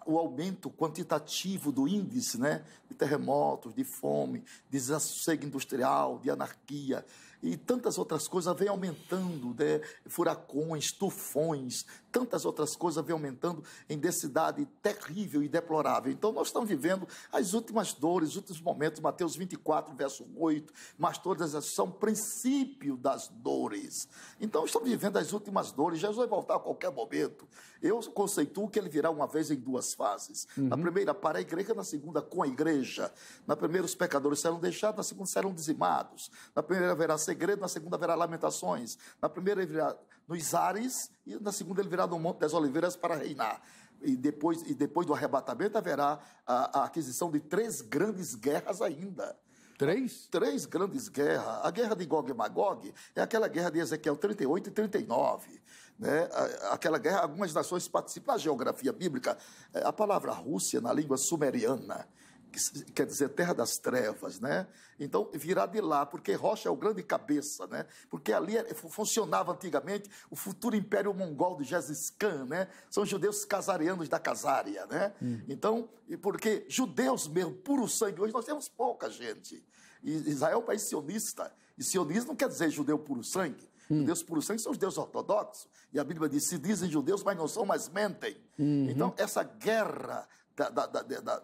o aumento quantitativo do índice, né, de terremotos, de fome, de desassossego industrial, de anarquia e tantas outras coisas vem aumentando, né? Furacões, tufões, tantas outras coisas vem aumentando em densidade terrível e deplorável. Então nós estamos vivendo as últimas dores, os últimos momentos. Mateus 24, verso 8, mas todas essas são princípio das dores. Então estamos vivendo as últimas dores. Jesus vai voltar a qualquer momento. Eu conceituo que ele virá uma vez em 2 fases. Na primeira, para a igreja; na segunda, com a igreja. Na primeira, os pecadores serão deixados; na segunda, serão dizimados. Na primeira haverá segredo; na segunda haverá lamentações. Na primeira, ele virá nos ares, e na segunda, ele virá no Monte das Oliveiras para reinar. E depois do arrebatamento haverá a aquisição de 3 grandes guerras ainda. 3? 3 grandes guerras. A guerra de Gog e Magog é aquela guerra de Ezequiel 38 e 39. Né? Aquela guerra, algumas nações participam. Na geografia bíblica, a palavra Rússia, na língua sumeriana, que quer dizer terra das trevas, né? Então virá de lá, porque Rocha é o grande cabeça, né? Porque ali funcionava antigamente o futuro império mongol de Gengis Khan, né? São judeus casarianos da Casária, né? Então, porque judeus mesmo, puro sangue, hoje nós temos pouca gente. E Israel é um país sionista, e sionismo não quer dizer judeu puro sangue. Judeus puro sangue são os judeus ortodoxos, e a Bíblia diz: se dizem judeus, mas não são, mas mentem. Então essa guerra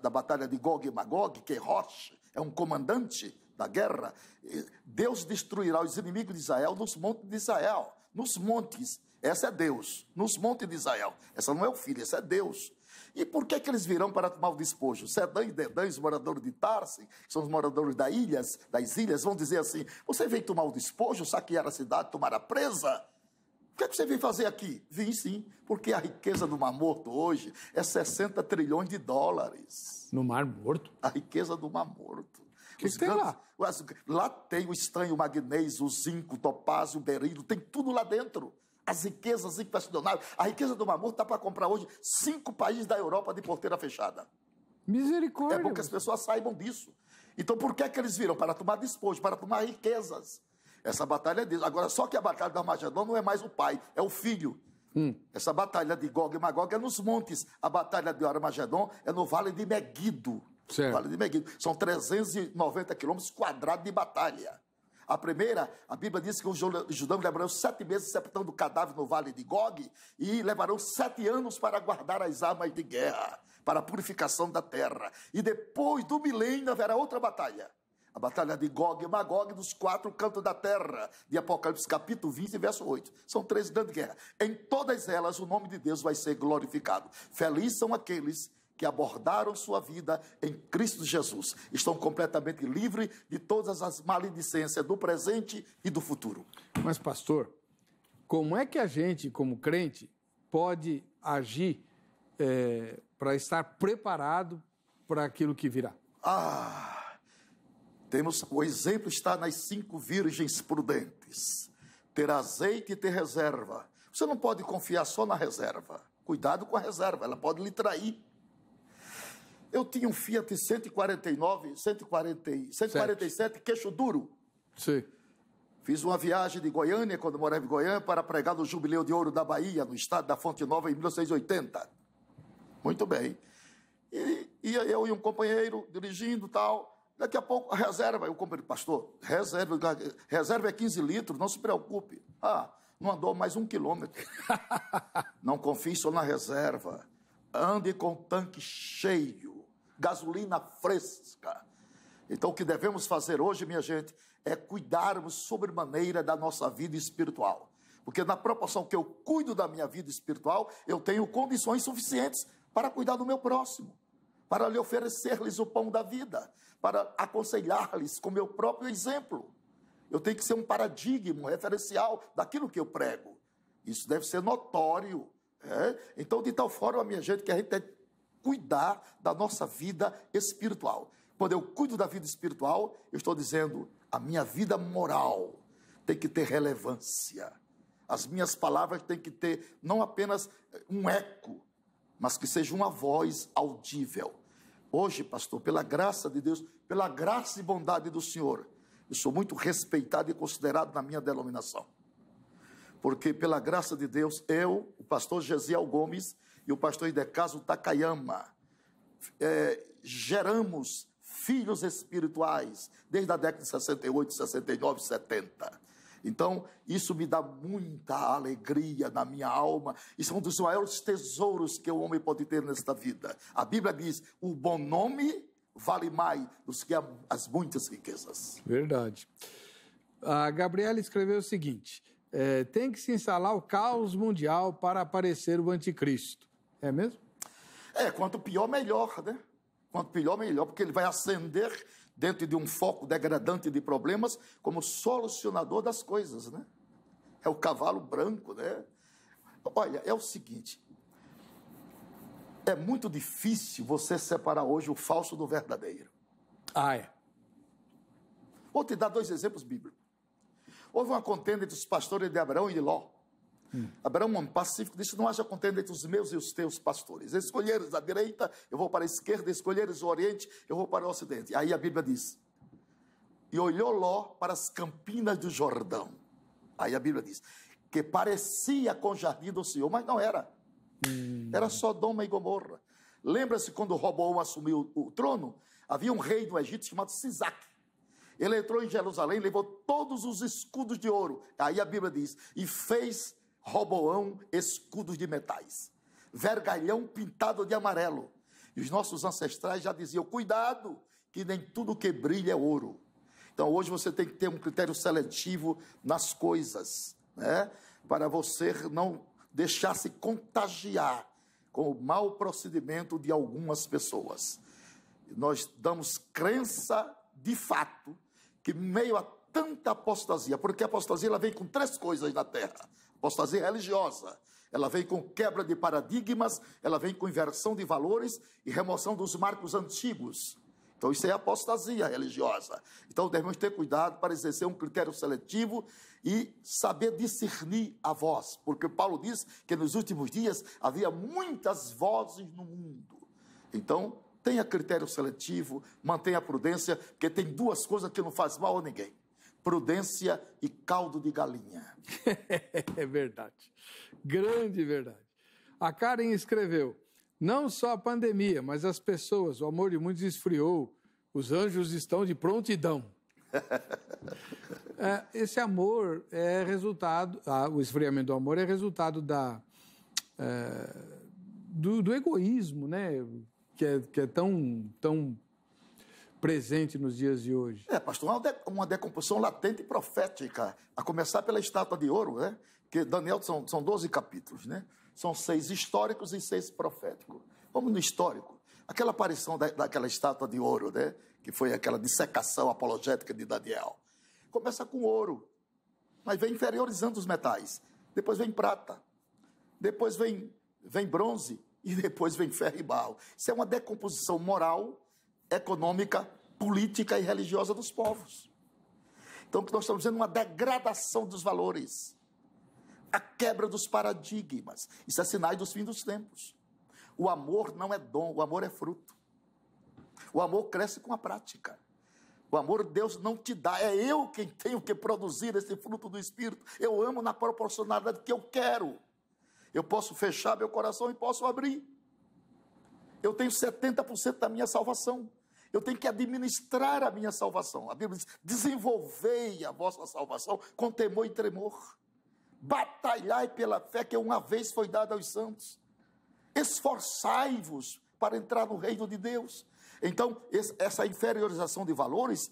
da batalha de Gog e Magog, que Rocha é um comandante da guerra, Deus destruirá os inimigos de Israel nos montes de Israel. Nos montes, essa é Deus. Nos montes de Israel. Essa não é o filho, essa é Deus. E por que eles virão para tomar o despojo? Sedã e Dedã, os moradores de Tarse, que são os moradores das ilhas, vão dizer assim: você veio tomar o despojo, saquear a cidade, tomar a presa? O que é que você veio fazer aqui? Vim sim, porque a riqueza do Mar Morto hoje é 60 trilhões de dólares. No Mar Morto? A riqueza do Mar Morto. O que tem lá? Lá tem o estanho, o magnésio, o zinco, o topázio, o berilo, tem tudo lá dentro. As riquezas inquestionáveis. A riqueza do Mar Morto está para comprar hoje 5 países da Europa de porteira fechada. Misericórdia. É bom que as pessoas saibam disso. Então por que eles viram? Para tomar despojo, para tomar riquezas. Essa batalha é deles. Agora, só que a batalha do Armagedon não é mais o pai, é o filho. Essa batalha de Gog e Magog é nos montes. A batalha de Armagedon é no Vale de Meguido. Certo. Vale de Meguido. São 390 quilômetros quadrados de batalha. A primeira, a Bíblia diz que os judeus levarão 7 meses sepultando o cadáver no Vale de Gog e levarão 7 anos para guardar as armas de guerra, para a purificação da terra. E depois do milênio haverá outra batalha. A batalha de Gog e Magog dos 4 cantos da terra, de Apocalipse capítulo 20, verso 8. São 3 grandes guerras. Em todas elas o nome de Deus vai ser glorificado. Felizes são aqueles que abordaram sua vida em Cristo Jesus estão completamente livres de todas as maledicências do presente e do futuro. Mas, pastor, como é que a gente, como crente, pode agir para estar preparado para aquilo que virá? O exemplo está nas 5 virgens prudentes. Ter azeite e ter reserva. Você não pode confiar só na reserva. Cuidado com a reserva, ela pode lhe trair. Eu tinha um Fiat 147 queixo duro. Sim. Fiz uma viagem de Goiânia, quando eu morava em Goiânia, para pregar no Jubileu de Ouro da Bahia, no estado da Fonte Nova, em 1980. Muito bem. E eu e um companheiro dirigindo e tal. Daqui a pouco, a reserva. Eu companheiro, pastor, reserva é 15 litros, não se preocupe. Não andou mais 1 quilômetro. Não confie só na reserva. Ande com o tanque cheio, gasolina fresca. Então, o que devemos fazer hoje, minha gente, é cuidarmos sobremaneira da nossa vida espiritual. Porque na proporção que eu cuido da minha vida espiritual, eu tenho condições suficientes para cuidar do meu próximo, para lhe oferecer-lhes o pão da vida, para aconselhar-lhes com meu próprio exemplo. Eu tenho que ser um paradigma, um referencial daquilo que eu prego. Isso deve ser notório. Então, de tal forma, minha gente, que a gente tem que cuidar da nossa vida espiritual. Quando eu cuido da vida espiritual, eu estou dizendo, a minha vida moral tem que ter relevância. As minhas palavras têm que ter não apenas um eco, mas que seja uma voz audível. Hoje, pastor, pela graça de Deus, pela graça e bondade do Senhor, eu sou muito respeitado e considerado na minha denominação. Porque, pela graça de Deus, eu, o pastor Gesiel Gomes e o pastor Idecaso Takayama, geramos filhos espirituais desde a década de 68, 69, 70. Então, isso me dá muita alegria na minha alma. Isso é um dos maiores tesouros que o homem pode ter nesta vida. A Bíblia diz, o bom nome vale mais do que as muitas riquezas. Verdade. A Gabriela escreveu o seguinte, tem que se instalar o caos mundial para aparecer o anticristo. É mesmo? Quanto pior, melhor, né? Quanto pior, melhor, porque ele vai ascender dentro de um foco degradante de problemas como solucionador das coisas, né? É o cavalo branco, né? Olha, é o seguinte, é muito difícil você separar hoje o falso do verdadeiro. Vou te dar 2 exemplos bíblicos. Houve uma contenda entre os pastores de Abraão e de Ló. Abraão, um homem pacífico, disse, não haja contenda entre os meus e os teus pastores. Escolheres a direita, eu vou para a esquerda, escolheres o oriente, eu vou para o ocidente. Aí a Bíblia diz, e olhou Ló para as campinas do Jordão. Aí a Bíblia diz, que parecia com o jardim do Senhor, mas não era. Era Sodoma e Gomorra. Lembra-se quando Roboão assumiu o trono? Havia um rei do Egito chamado Sisac. Ele entrou em Jerusalém, levou todos os escudos de ouro. Aí a Bíblia diz, e fez Roboão escudos de metais, vergalhão pintado de amarelo. E os nossos ancestrais já diziam, cuidado, que nem tudo que brilha é ouro. Então hoje você tem que ter um critério seletivo nas coisas, né? Para você não deixar se contagiar com o mau procedimento de algumas pessoas. Nós damos crença de fato que meio a tanta apostasia, porque a apostasia ela vem com 3 coisas na terra. Apostasia religiosa, ela vem com quebra de paradigmas, ela vem com inversão de valores e remoção dos marcos antigos. Então isso é apostasia religiosa. Então devemos ter cuidado para exercer um critério seletivo e saber discernir a voz, porque Paulo diz que nos últimos dias havia muitas vozes no mundo. Então tenha critério seletivo, mantenha a prudência, porque tem 2 coisas que não faz mal a ninguém. Prudência e caldo de galinha. É verdade. Grande verdade. A Karen escreveu, não só a pandemia, mas as pessoas, o amor de muitos esfriou, os anjos estão de prontidão. Esse amor é resultado, o esfriamento do amor é resultado do egoísmo, né? Que é tão presente nos dias de hoje. Pastor, uma decomposição latente e profética, a começar pela estátua de ouro, né? Que Daniel são 12 capítulos, né? São 6 históricos e 6 proféticos. Vamos no histórico. Aquela aparição daquela estátua de ouro, né? Que foi aquela dissecação apologética de Daniel. Começa com ouro, mas vem inferiorizando os metais. Depois vem prata, depois vem bronze e depois vem ferro e barro. Isso é uma decomposição moral, econômica, política e religiosa dos povos. Então, nós estamos vendo uma degradação dos valores, a quebra dos paradigmas. Isso é sinal dos fins dos tempos. O amor não é dom, o amor é fruto. O amor cresce com a prática. O amor Deus não te dá, é eu quem tenho que produzir esse fruto do Espírito. Eu amo na proporcionalidade que eu quero. Eu posso fechar meu coração e posso abrir. Eu tenho 70% da minha salvação. Eu tenho que administrar a minha salvação. A Bíblia diz, desenvolvei a vossa salvação com temor e tremor. Batalhai pela fé que uma vez foi dada aos santos. Esforçai-vos para entrar no reino de Deus. Então, essa inferiorização de valores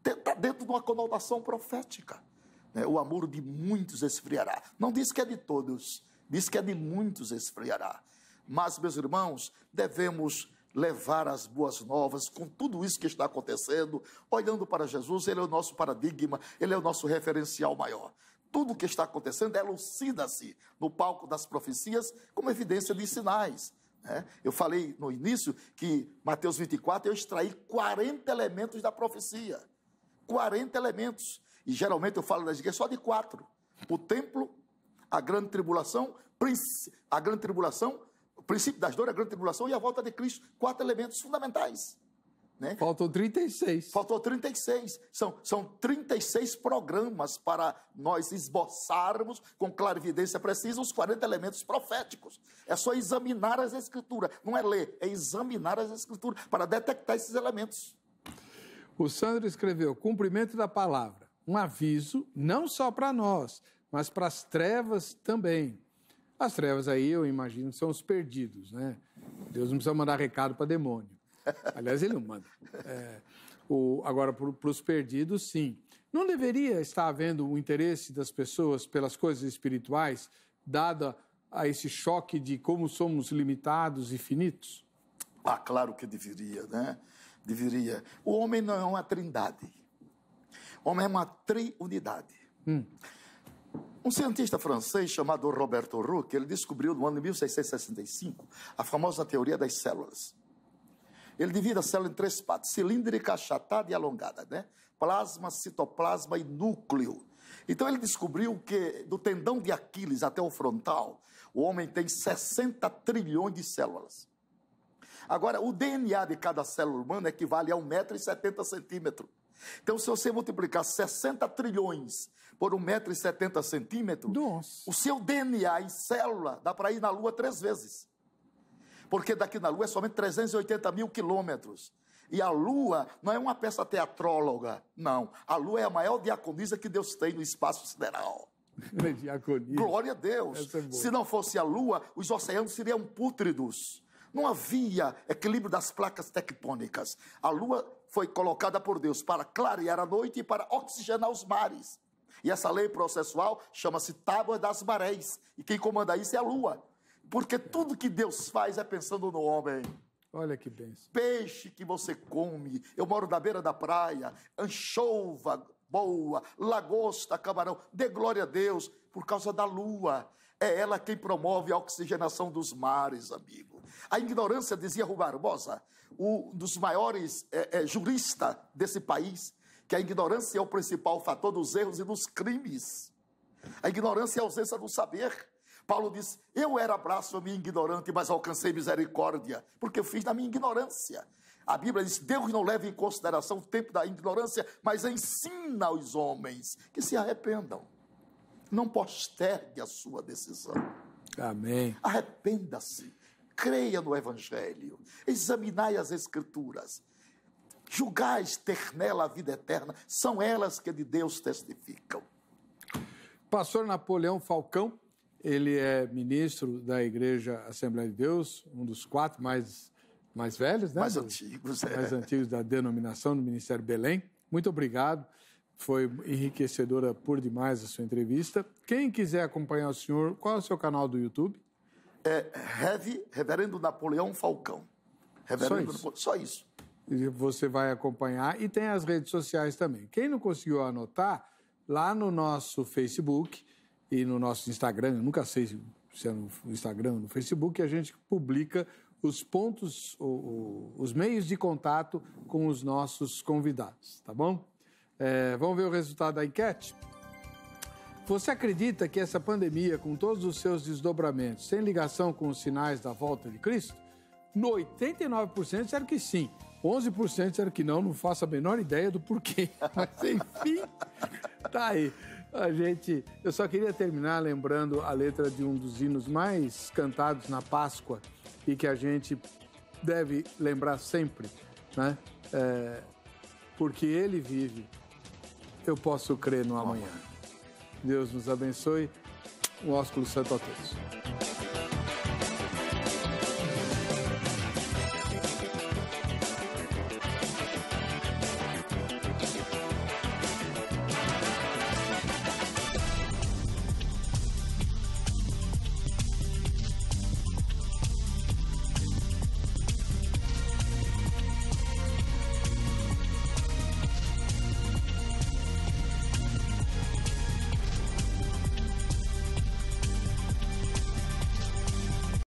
está dentro de uma conotação profética. O amor de muitos esfriará. Não diz que é de todos, diz que é de muitos esfriará. Mas, meus irmãos, devemos levar as boas novas com tudo isso que está acontecendo, olhando para Jesus. Ele é o nosso paradigma, ele é o nosso referencial maior. Tudo o que está acontecendo elucida-se no palco das profecias como evidência de sinais. Eu falei no início que Mateus 24, eu extraí 40 elementos da profecia. 40 elementos. E geralmente eu falo das igrejas só de 4. O templo, a grande tribulação, o princípio das dores, a grande tribulação e a volta de Cristo. 4 elementos fundamentais. Faltam 36. Faltou 36. São 36 programas para nós esboçarmos com clarividência precisa os 40 elementos proféticos. É só examinar as Escrituras. Não é ler, é examinar as Escrituras para detectar esses elementos. O Sandro escreveu, cumprimento da palavra. Um aviso, não só para nós, mas para as trevas também. As trevas aí, eu imagino, são os perdidos, né? Deus não precisa mandar recado para demônio. Aliás, ele não manda. Agora, para os perdidos, sim. Não deveria estar havendo o interesse das pessoas pelas coisas espirituais, dado a esse choque de como somos limitados e finitos? Ah, claro que deveria, né? Deveria. O homem não é uma trindade. O homem é uma triunidade. Um cientista francês chamado Roberto Roux, ele descobriu no ano de 1665 a famosa teoria das células. Ele divide a célula em 3 partes, cilíndrica, achatada e alongada, né? Plasma, citoplasma e núcleo. Então ele descobriu que do tendão de Aquiles até o frontal, o homem tem 60 trilhões de células. Agora, o DNA de cada célula humana equivale a 1,70 m. Então, se você multiplicar 60 trilhões por 1,70 m, o seu DNA em célula dá para ir na Lua 3 vezes. Porque daqui na Lua é somente 380 mil quilômetros. E a Lua não é uma peça teatróloga, não. A Lua é a maior diaconisa que Deus tem no espaço sideral. Diaconia. Glória a Deus. Se não fosse a Lua, os oceanos seriam pútridos. Não havia equilíbrio das placas tectônicas. A Lua foi colocada por Deus para clarear a noite e para oxigenar os mares. E essa lei processual chama-se Tábua das Marés. E quem comanda isso é a Lua. Porque tudo que Deus faz é pensando no homem. Olha que bênção. Peixe que você come, eu moro na beira da praia, anchova boa, lagosta, camarão, dê glória a Deus por causa da lua. É ela quem promove a oxigenação dos mares, amigo. A ignorância, dizia Rui Barbosa, um dos maiores juristas desse país, que a ignorância é o principal fator dos erros e dos crimes. A ignorância é a ausência do saber. Paulo diz, eu era blasfemo e ignorante, mas alcancei misericórdia, porque eu fiz na minha ignorância. A Bíblia diz, Deus não leva em consideração o tempo da ignorância, mas ensina aos homens que se arrependam. Não postergue a sua decisão. Amém. Arrependa-se, creia no Evangelho, examinai as Escrituras, julgais ter nela a vida eterna, são elas que de Deus testificam. Pastor Napoleão Falcão, ele é ministro da Igreja Assembleia de Deus, um dos 4 mais velhos, né? Mais antigos, mais antigos da denominação do Ministério Belém. Muito obrigado, foi enriquecedora por demais a sua entrevista. Quem quiser acompanhar o senhor, qual é o seu canal do YouTube? Reverendo Napoleão Falcão. Reverendo, só isso. E você vai acompanhar. E tem as redes sociais também. Quem não conseguiu anotar, lá no nosso Facebook e no nosso Instagram, eu nunca sei se é no Instagram ou no Facebook, a gente publica os pontos, os meios de contato com os nossos convidados, tá bom? Vamos ver o resultado da enquete? Você acredita que essa pandemia, com todos os seus desdobramentos, tem ligação com os sinais da volta de Cristo? No 89% disseram que sim. 11% disseram que não faço a menor ideia do porquê. Mas, enfim, tá aí. Eu só queria terminar lembrando a letra de um dos hinos mais cantados na Páscoa e que a gente deve lembrar sempre, né? Porque ele vive, eu posso crer no amanhã. Deus nos abençoe. Um ósculo santo a todos.